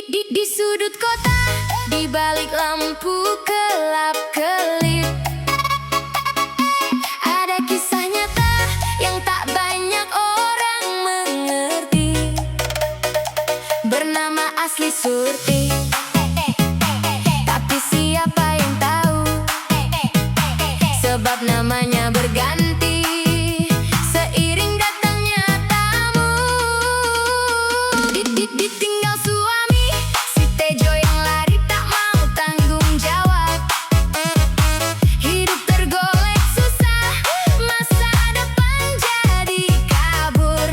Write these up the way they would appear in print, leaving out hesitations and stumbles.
Di sudut kota, di balik lampu kelap-kelip, ada kisah nyata yang tak banyak orang mengerti. Bernama asli Surti, tapi siapa yang tahu sebab namanya berganti seiring datangnya tamu. Ditinggal suami si Tejo yang lari tak mau tanggung jawab. Hidup tergolek susah, masa depan jadi kabur.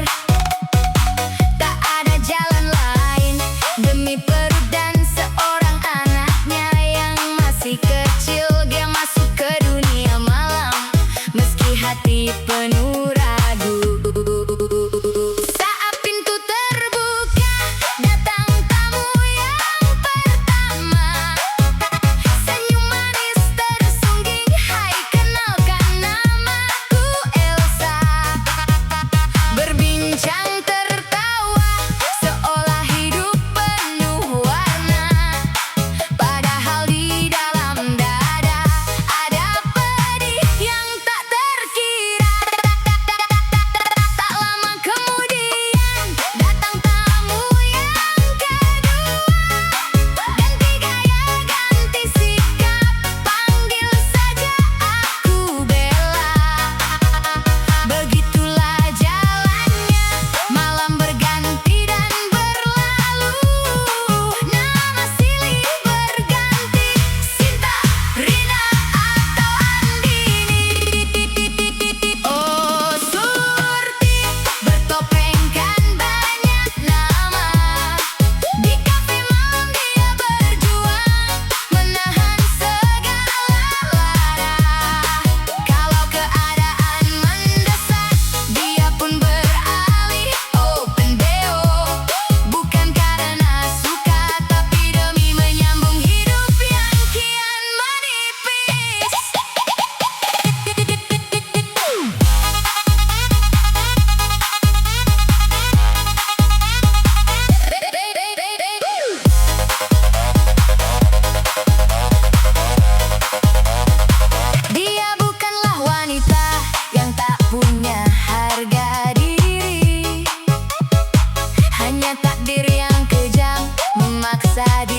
Tak ada jalan lain demi perut dan seorang anaknya yang masih kecil. Dia masuk ke dunia malam meski hati penuh ragu. Saat pintu terbuka, datang tamu yang pertama. Senyum manis tersungging, hai kenalkan namaku Elsa. Berbincang tertawa, seolah hidup penuh warna. Padahal di dalam dada ada pedih yang tak terkira. Tak lama kemudian datang tamu yang kedua. Ganti gaya, ganti sikap, panggil saja aku Bella. Begitulah jalannya, malam berganti dan berlalu. Nama silih berganti, Sinta, Rina, atau Andini. Oh Surti, bertopeng kan banyak nama. Di kafe malam dia berjuang, menahan segala lara. Kalau keadaan mendesak, dia pun beralih open BO. Bukan karena suka, tapi demi menyambung hidup yang kian menipis. Dia bukanlah wanita yang tak punya harga diri. Hanya takdir yang kejam memaksa dia